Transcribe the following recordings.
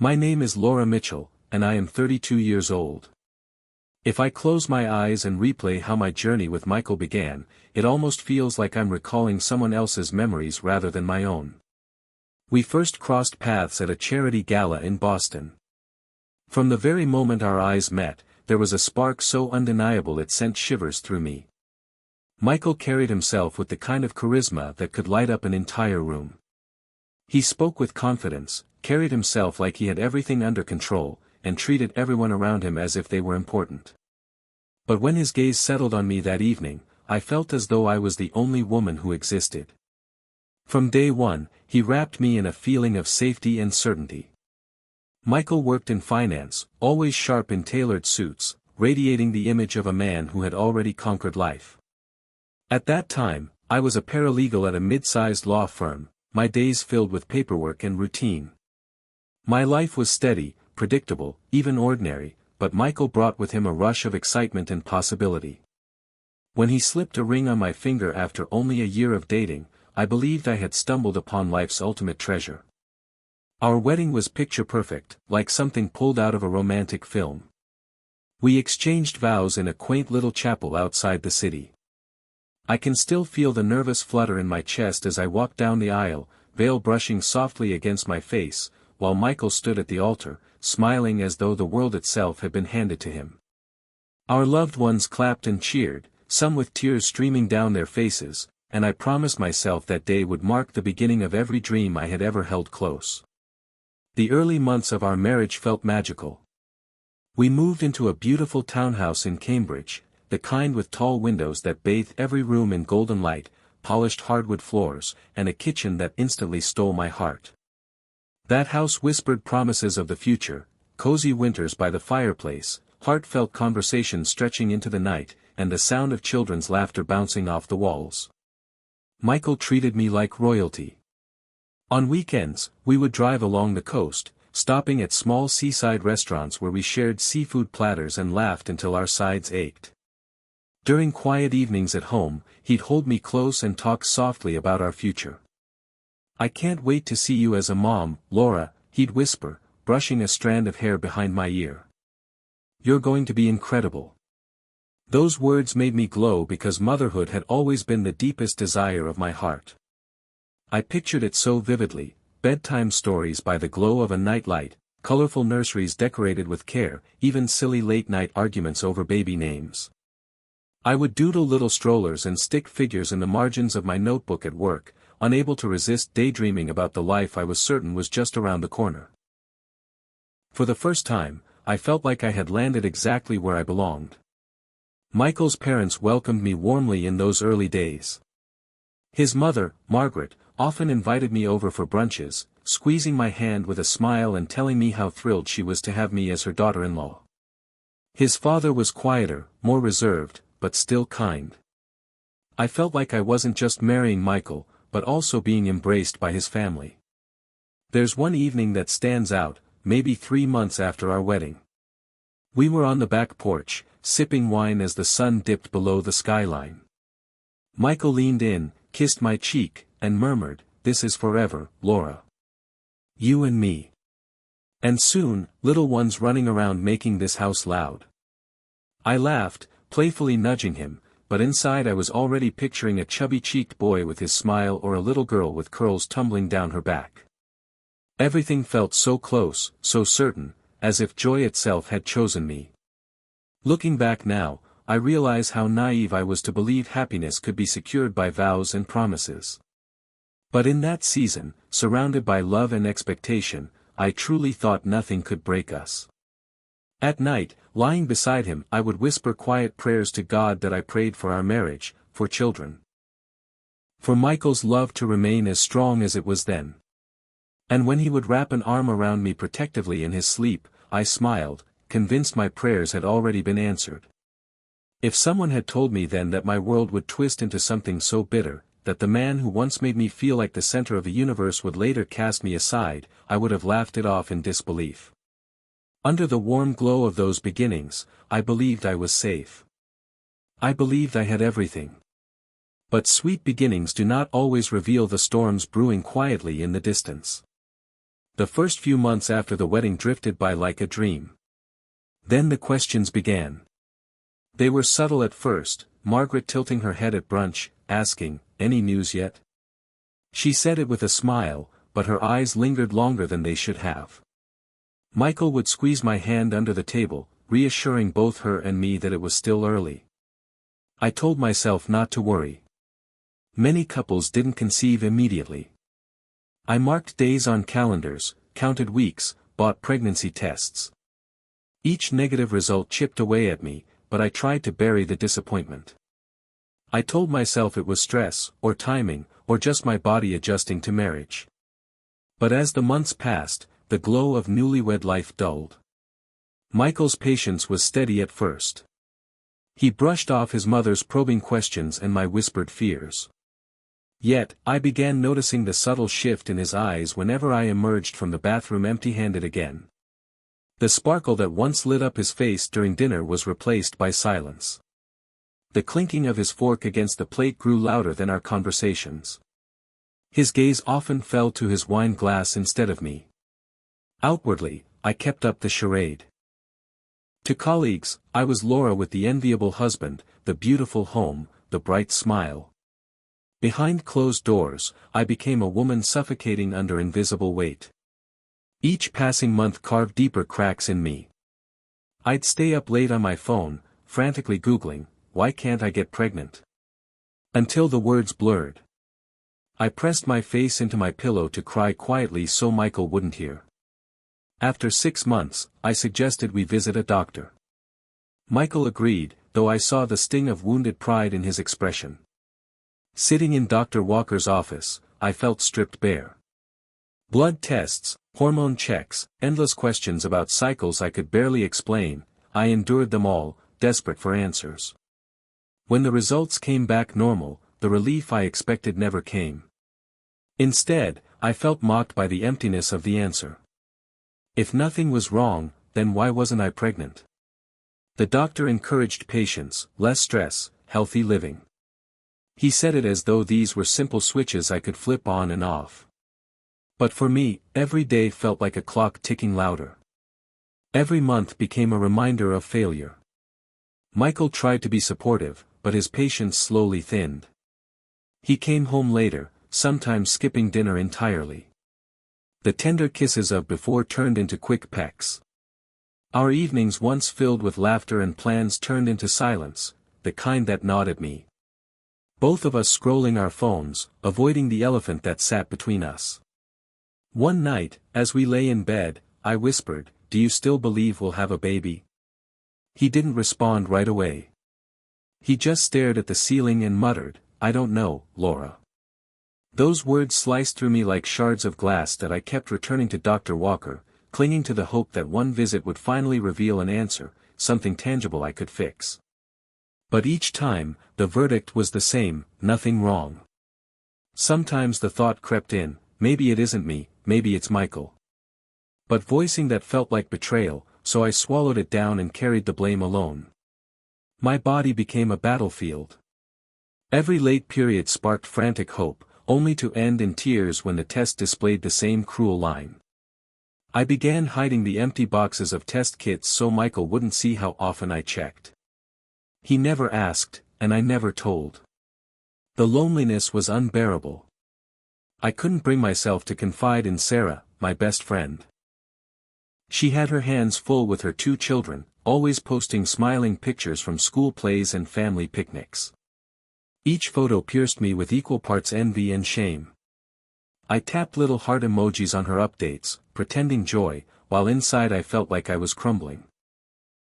My name is Laura Mitchell, and I am 32 years old. If I close my eyes and replay how my journey with Michael began, it almost feels like I'm recalling someone else's memories rather than my own. We first crossed paths at a charity gala in Boston. From the very moment our eyes met, there was a spark so undeniable it sent shivers through me. Michael carried himself with the kind of charisma that could light up an entire room. He spoke with confidence, carried himself like he had everything under control, and treated everyone around him as if they were important. But when his gaze settled on me that evening, I felt as though I was the only woman who existed. From day one, he wrapped me in a feeling of safety and certainty. Michael worked in finance, always sharp in tailored suits, radiating the image of a man who had already conquered life. At that time, I was a paralegal at a mid-sized law firm, my days filled with paperwork and routine. My life was steady, predictable, even ordinary, but Michael brought with him a rush of excitement and possibility. When he slipped a ring on my finger after only a year of dating, I believed I had stumbled upon life's ultimate treasure. Our wedding was picture-perfect, like something pulled out of a romantic film. We exchanged vows in a quaint little chapel outside the city. I can still feel the nervous flutter in my chest as I walked down the aisle, veil brushing softly against my face, while Michael stood at the altar, smiling as though the world itself had been handed to him. Our loved ones clapped and cheered, some with tears streaming down their faces, and I promised myself that day would mark the beginning of every dream I had ever held close. The early months of our marriage felt magical. We moved into a beautiful townhouse in Cambridge, the kind with tall windows that bathed every room in golden light, polished hardwood floors, and a kitchen that instantly stole my heart. That house whispered promises of the future, cozy winters by the fireplace, heartfelt conversations stretching into the night, and the sound of children's laughter bouncing off the walls. Michael treated me like royalty. On weekends, we would drive along the coast, stopping at small seaside restaurants where we shared seafood platters and laughed until our sides ached. During quiet evenings at home, he'd hold me close and talk softly about our future. "I can't wait to see you as a mom, Laura," he'd whisper, brushing a strand of hair behind my ear. "You're going to be incredible." Those words made me glow because motherhood had always been the deepest desire of my heart. I pictured it so vividly: bedtime stories by the glow of a nightlight, colorful nurseries decorated with care, even silly late-night arguments over baby names. I would doodle little strollers and stick figures in the margins of my notebook at work, unable to resist daydreaming about the life I was certain was just around the corner. For the first time, I felt like I had landed exactly where I belonged. Michael's parents welcomed me warmly in those early days. His mother, Margaret, often invited me over for brunches, squeezing my hand with a smile and telling me how thrilled she was to have me as her daughter-in-law. His father was quieter, more reserved, but still kind. I felt like I wasn't just marrying Michael, but also being embraced by his family. There's one evening that stands out, maybe 3 months after our wedding. We were on the back porch, sipping wine as the sun dipped below the skyline. Michael leaned in, kissed my cheek, and murmured, "This is forever, Laura. You and me. And soon, little ones running around making this house loud." I laughed, playfully nudging him, but inside I was already picturing a chubby-cheeked boy with his smile or a little girl with curls tumbling down her back. Everything felt so close, so certain, as if joy itself had chosen me. Looking back now, I realize how naive I was to believe happiness could be secured by vows and promises. But in that season, surrounded by love and expectation, I truly thought nothing could break us. At night, lying beside him, I would whisper quiet prayers to God that I prayed for our marriage, for children. For Michael's love to remain as strong as it was then. And when he would wrap an arm around me protectively in his sleep, I smiled, convinced my prayers had already been answered. If someone had told me then that my world would twist into something so bitter, that the man who once made me feel like the center of the universe would later cast me aside, I would have laughed it off in disbelief. Under the warm glow of those beginnings, I believed I was safe. I believed I had everything. But sweet beginnings do not always reveal the storms brewing quietly in the distance. The first few months after the wedding drifted by like a dream. Then the questions began. They were subtle at first, Margaret tilting her head at brunch, asking, "Any news yet?" She said it with a smile, but her eyes lingered longer than they should have. Michael would squeeze my hand under the table, reassuring both her and me that it was still early. I told myself not to worry. Many couples didn't conceive immediately. I marked days on calendars, counted weeks, bought pregnancy tests. Each negative result chipped away at me, but I tried to bury the disappointment. I told myself it was stress, or timing, or just my body adjusting to marriage. But as the months passed, the glow of newlywed life dulled. Michael's patience was steady at first. He brushed off his mother's probing questions and my whispered fears. Yet, I began noticing the subtle shift in his eyes whenever I emerged from the bathroom empty-handed again. The sparkle that once lit up his face during dinner was replaced by silence. The clinking of his fork against the plate grew louder than our conversations. His gaze often fell to his wine glass instead of me. Outwardly, I kept up the charade. To colleagues, I was Laura with the enviable husband, the beautiful home, the bright smile. Behind closed doors, I became a woman suffocating under invisible weight. Each passing month carved deeper cracks in me. I'd stay up late on my phone, frantically Googling, "Why can't I get pregnant?" Until the words blurred. I pressed my face into my pillow to cry quietly so Michael wouldn't hear. After 6 months, I suggested we visit a doctor. Michael agreed, though I saw the sting of wounded pride in his expression. Sitting in Dr. Walker's office, I felt stripped bare. Blood tests, hormone checks, endless questions about cycles I could barely explain, I endured them all, desperate for answers. When the results came back normal, the relief I expected never came. Instead, I felt mocked by the emptiness of the answer. If nothing was wrong, then why wasn't I pregnant? The doctor encouraged patience, less stress, healthy living. He said it as though these were simple switches I could flip on and off. But for me, every day felt like a clock ticking louder. Every month became a reminder of failure. Michael tried to be supportive, but his patience slowly thinned. He came home later, sometimes skipping dinner entirely. The tender kisses of before turned into quick pecks. Our evenings once filled with laughter and plans turned into silence, the kind that gnawed at me. Both of us scrolling our phones, avoiding the elephant that sat between us. One night, as we lay in bed, I whispered, "Do you still believe we'll have a baby?" He didn't respond right away. He just stared at the ceiling and muttered, "I don't know, Laura." Those words sliced through me like shards of glass that I kept returning to Dr. Walker, clinging to the hope that one visit would finally reveal an answer, something tangible I could fix. But each time, the verdict was the same, nothing wrong. Sometimes the thought crept in, maybe it isn't me, maybe it's Michael. But voicing that felt like betrayal, so I swallowed it down and carried the blame alone. My body became a battlefield. Every late period sparked frantic hope, only to end in tears when the test displayed the same cruel line. I began hiding the empty boxes of test kits so Michael wouldn't see how often I checked. He never asked, and I never told. The loneliness was unbearable. I couldn't bring myself to confide in Sarah, my best friend. She had her hands full with her 2 children, always posting smiling pictures from school plays and family picnics. Each photo pierced me with equal parts envy and shame. I tapped little heart emojis on her updates, pretending joy, while inside I felt like I was crumbling.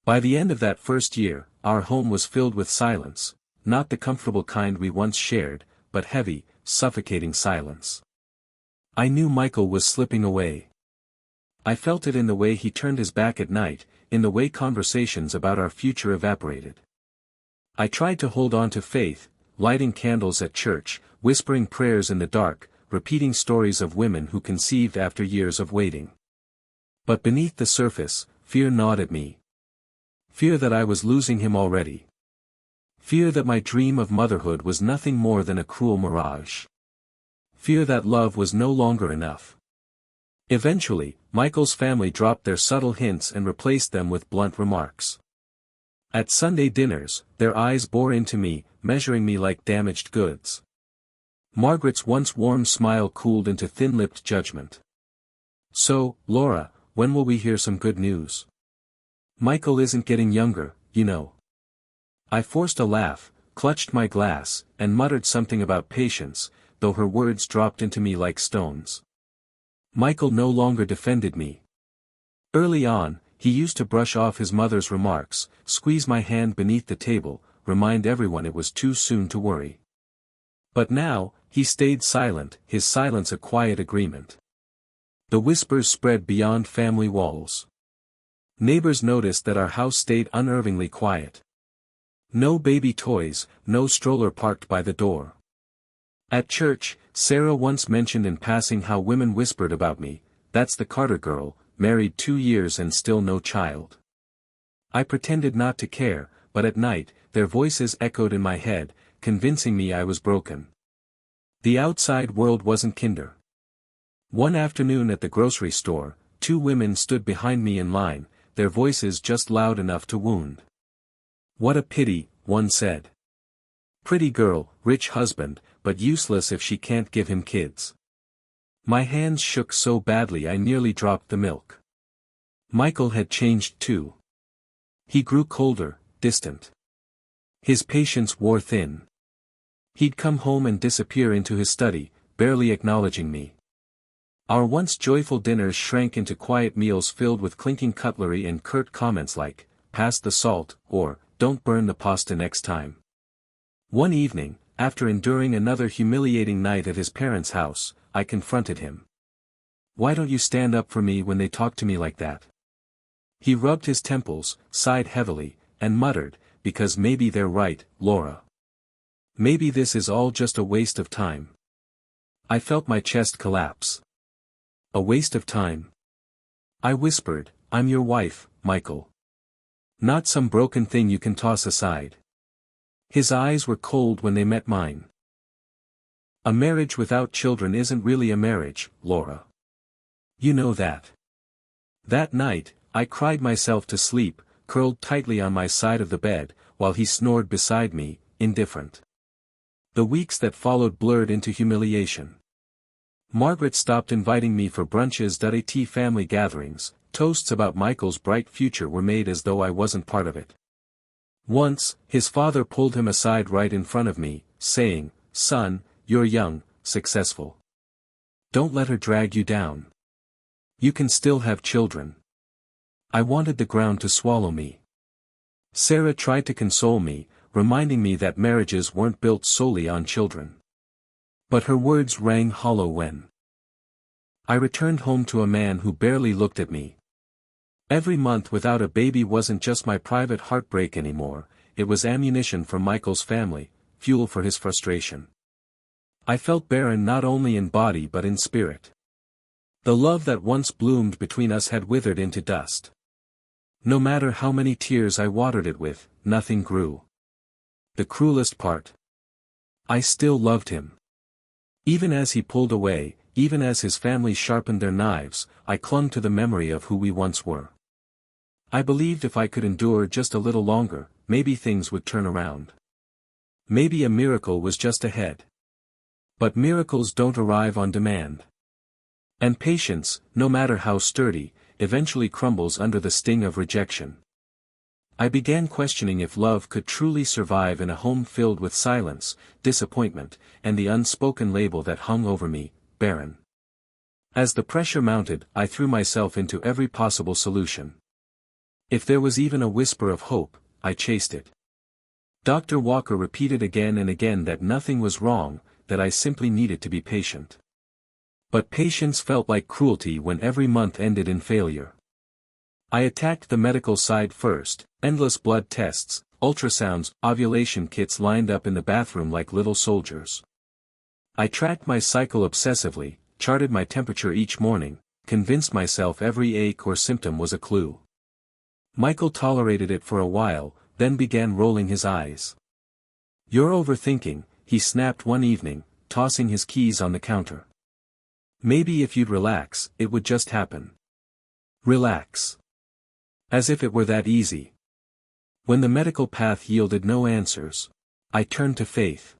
By the end of that first year, our home was filled with silence, not the comfortable kind we once shared, but heavy, suffocating silence. I knew Michael was slipping away. I felt it in the way he turned his back at night, in the way conversations about our future evaporated. I tried to hold on to faith, lighting candles at church, whispering prayers in the dark, repeating stories of women who conceived after years of waiting. But beneath the surface, fear gnawed at me. Fear that I was losing him already. Fear that my dream of motherhood was nothing more than a cruel mirage. Fear that love was no longer enough. Eventually, Michael's family dropped their subtle hints and replaced them with blunt remarks. At Sunday dinners, their eyes bore into me, measuring me like damaged goods. Margaret's once warm smile cooled into thin-lipped judgment. "So, Laura, when will we hear some good news? Michael isn't getting younger, you know." I forced a laugh, clutched my glass, and muttered something about patience, though her words dropped into me like stones. Michael no longer defended me. Early on, he used to brush off his mother's remarks, squeeze my hand beneath the table, remind everyone it was too soon to worry. But now, he stayed silent, his silence a quiet agreement. The whispers spread beyond family walls. Neighbors noticed that our house stayed unnervingly quiet. No baby toys, no stroller parked by the door. At church, Sarah once mentioned in passing how women whispered about me, "That's the Carter girl, married 2 years and still no child." I pretended not to care, but at night, their voices echoed in my head, convincing me I was broken. The outside world wasn't kinder. One afternoon at the grocery store, 2 women stood behind me in line, their voices just loud enough to wound. "What a pity," one said. "Pretty girl, rich husband, but useless if she can't give him kids." My hands shook so badly I nearly dropped the milk. Michael had changed too. He grew colder, distant. His patience wore thin. He'd come home and disappear into his study, barely acknowledging me. Our once joyful dinners shrank into quiet meals filled with clinking cutlery and curt comments like, "Pass the salt," or, "Don't burn the pasta next time." One evening, after enduring another humiliating night at his parents' house, I confronted him. "Why don't you stand up for me when they talk to me like that?" He rubbed his temples, sighed heavily, and muttered, "Because maybe they're right, Laura. Maybe this is all just a waste of time." I felt my chest collapse. "A waste of time?" I whispered, "I'm your wife, Michael. Not some broken thing you can toss aside." His eyes were cold when they met mine. "A marriage without children isn't really a marriage, Laura. You know that." That night, I cried myself to sleep, curled tightly on my side of the bed, while he snored beside me, indifferent. The weeks that followed blurred into humiliation. Margaret stopped inviting me for brunches at family gatherings, toasts about Michael's bright future were made as though I wasn't part of it. Once, his father pulled him aside right in front of me, saying, "Son, you're young, successful. Don't let her drag you down. You can still have children." I wanted the ground to swallow me. Sarah tried to console me, reminding me that marriages weren't built solely on children. But her words rang hollow when I returned home to a man who barely looked at me. Every month without a baby wasn't just my private heartbreak anymore, it was ammunition for Michael's family, fuel for his frustration. I felt barren not only in body but in spirit. The love that once bloomed between us had withered into dust. No matter how many tears I watered it with, nothing grew. The cruelest part. I still loved him. Even as he pulled away, even as his family sharpened their knives, I clung to the memory of who we once were. I believed if I could endure just a little longer, maybe things would turn around. Maybe a miracle was just ahead. But miracles don't arrive on demand. And patience, no matter how sturdy, eventually crumbles under the sting of rejection. I began questioning if love could truly survive in a home filled with silence, disappointment, and the unspoken label that hung over me, barren. As the pressure mounted, I threw myself into every possible solution. If there was even a whisper of hope, I chased it. Dr. Walker repeated again and again that nothing was wrong, that I simply needed to be patient. But patience felt like cruelty when every month ended in failure. I attacked the medical side first, endless blood tests, ultrasounds, ovulation kits lined up in the bathroom like little soldiers. I tracked my cycle obsessively, charted my temperature each morning, convinced myself every ache or symptom was a clue. Michael tolerated it for a while, then began rolling his eyes. "You're overthinking," he snapped one evening, tossing his keys on the counter. Maybe if you'd relax, it would just happen. Relax. As if it were that easy. When the medical path yielded no answers, I turned to faith.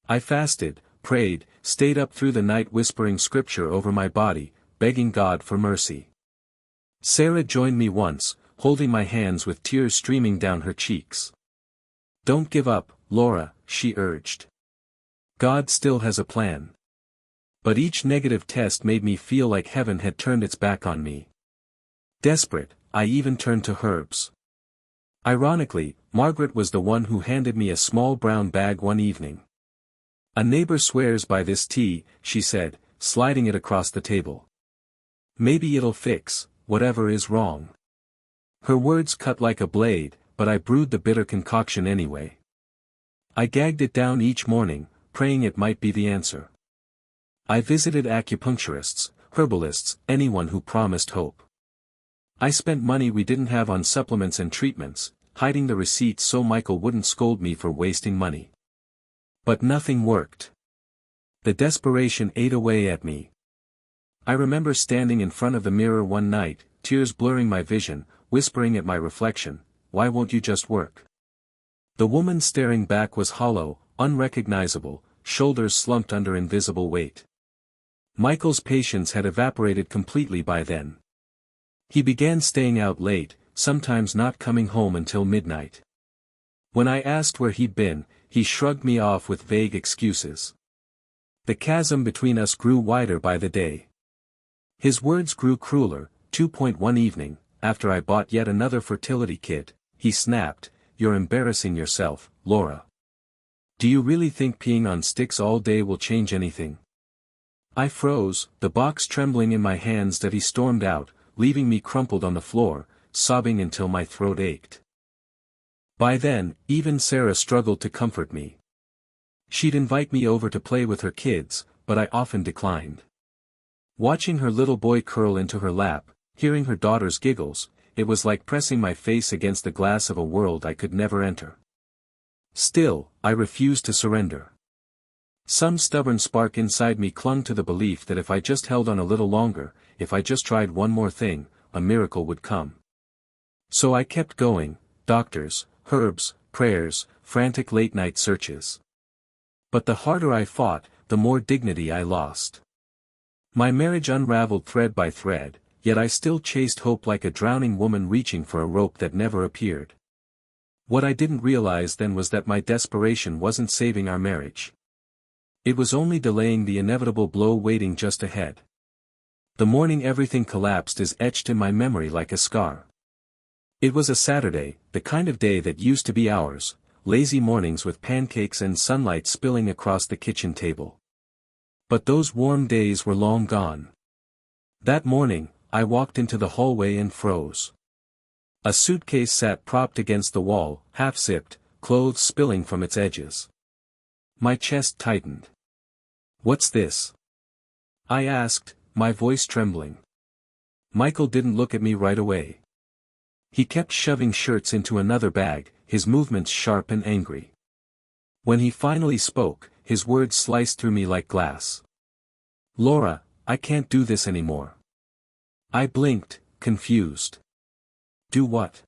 I fasted, prayed, stayed up through the night whispering scripture over my body, begging God for mercy. Sarah joined me once, holding my hands with tears streaming down her cheeks. "Don't give up, Laura," she urged. "God still has a plan." But each negative test made me feel like heaven had turned its back on me. Desperate, I even turned to herbs. Ironically, Margaret was the one who handed me a small brown bag one evening. "A neighbor swears by this tea," she said, sliding it across the table. "Maybe it'll fix whatever is wrong." Her words cut like a blade, but I brewed the bitter concoction anyway. I gagged it down each morning, praying it might be the answer. I visited acupuncturists, herbalists, anyone who promised hope. I spent money we didn't have on supplements and treatments, hiding the receipts so Michael wouldn't scold me for wasting money. But nothing worked. The desperation ate away at me. I remember standing in front of the mirror one night, tears blurring my vision, whispering at my reflection, "Why won't you just work?" The woman staring back was hollow, unrecognizable, shoulders slumped under invisible weight. Michael's patience had evaporated completely by then. He began staying out late, sometimes not coming home until midnight. When I asked where he'd been, he shrugged me off with vague excuses. The chasm between us grew wider by the day. His words grew crueler. 2.1 evening, after I bought yet another fertility kit, he snapped, "You're embarrassing yourself, Laura. Do you really think peeing on sticks all day will change anything?" I froze, the box trembling in my hands that he stormed out, leaving me crumpled on the floor, sobbing until my throat ached. By then, even Sarah struggled to comfort me. She'd invite me over to play with her kids, but I often declined. Watching her little boy curl into her lap, hearing her daughter's giggles, it was like pressing my face against the glass of a world I could never enter. Still, I refused to surrender. Some stubborn spark inside me clung to the belief that if I just held on a little longer, if I just tried one more thing, a miracle would come. So I kept going, doctors, herbs, prayers, frantic late-night searches. But the harder I fought, the more dignity I lost. My marriage unraveled thread by thread, yet I still chased hope like a drowning woman reaching for a rope that never appeared. What I didn't realize then was that my desperation wasn't saving our marriage. It was only delaying the inevitable blow waiting just ahead. The morning everything collapsed is etched in my memory like a scar. It was a Saturday, the kind of day that used to be ours, lazy mornings with pancakes and sunlight spilling across the kitchen table. But those warm days were long gone. That morning, I walked into the hallway and froze. A suitcase sat propped against the wall, half-zipped, clothes spilling from its edges. My chest tightened. "What's this?" I asked, my voice trembling. Michael didn't look at me right away. He kept shoving shirts into another bag, his movements sharp and angry. When he finally spoke, his words sliced through me like glass. "Laura, I can't do this anymore." I blinked, confused. "Do what?"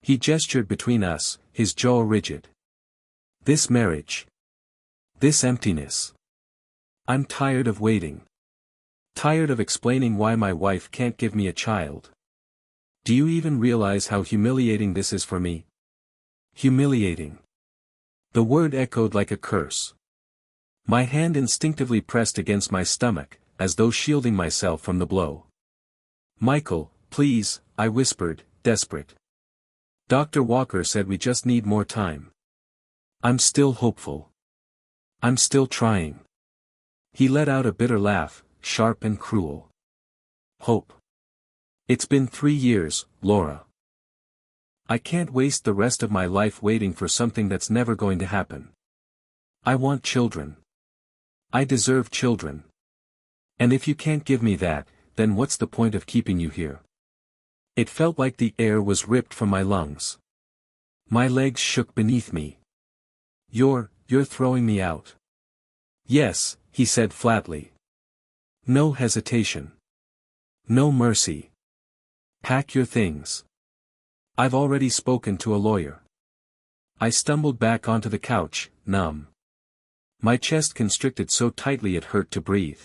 He gestured between us, his jaw rigid. "This marriage. This emptiness. I'm tired of waiting. Tired of explaining why my wife can't give me a child. Do you even realize how humiliating this is for me?" Humiliating. The word echoed like a curse. My hand instinctively pressed against my stomach, as though shielding myself from the blow. "Michael, please," I whispered, desperate. "Dr. Walker said we just need more time. I'm still hopeful. I'm still trying." He let out a bitter laugh, sharp and cruel. "Hope. It's been 3 years, Laura. I can't waste the rest of my life waiting for something that's never going to happen. I want children. I deserve children. And if you can't give me that, then what's the point of keeping you here?" It felt like the air was ripped from my lungs. My legs shook beneath me. You're throwing me out." "Yes," he said flatly. No hesitation. No mercy. Pack your things. I've already spoken to a lawyer. I stumbled back onto the couch, numb. My chest constricted so tightly it hurt to breathe.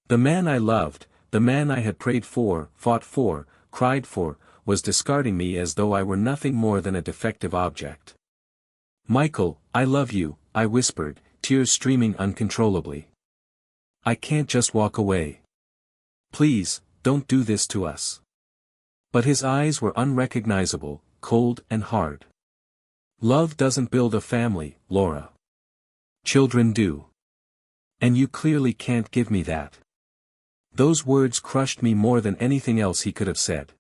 The man I loved, the man I had prayed for, fought for, cried for, was discarding me as though I were nothing more than a defective object. "Michael, I love you," I whispered, tears streaming uncontrollably. "I can't just walk away. Please, don't do this to us." But his eyes were unrecognizable, cold and hard. "Love doesn't build a family, Laura. Children do. And you clearly can't give me that." Those words crushed me more than anything else he could have said.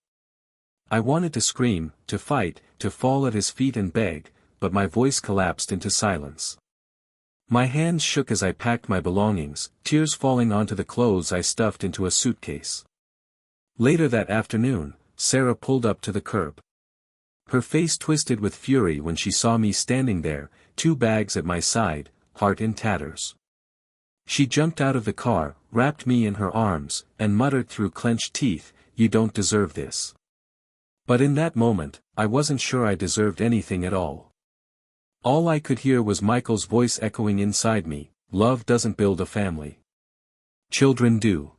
I wanted to scream, to fight, to fall at his feet and beg, but my voice collapsed into silence. My hands shook as I packed my belongings, tears falling onto the clothes I stuffed into a suitcase. Later that afternoon, Sarah pulled up to the curb. Her face twisted with fury when she saw me standing there, 2 bags at my side, heart in tatters. She jumped out of the car, wrapped me in her arms, and muttered through clenched teeth, "You don't deserve this." But in that moment, I wasn't sure I deserved anything at all. All I could hear was Michael's voice echoing inside me, "Love doesn't build a family. Children do."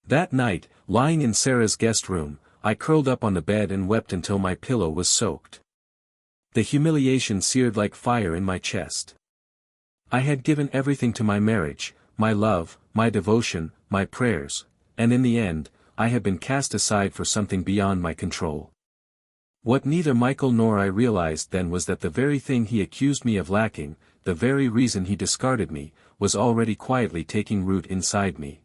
That night, lying in Sarah's guest room, I curled up on the bed and wept until my pillow was soaked. The humiliation seared like fire in my chest. I had given everything to my marriage, my love, my devotion, my prayers, and in the end, I had been cast aside for something beyond my control. What neither Michael nor I realized then was that the very thing he accused me of lacking, the very reason he discarded me, was already quietly taking root inside me.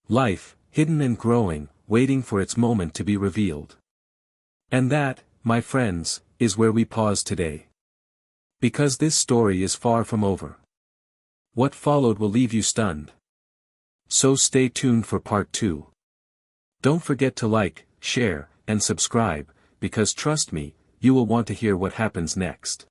Life, hidden and growing, waiting for its moment to be revealed. And that, my friends, is where we pause today. Because this story is far from over. What followed will leave you stunned. So stay tuned for part 2. Don't forget to like, share, and subscribe, because trust me, you will want to hear what happens next.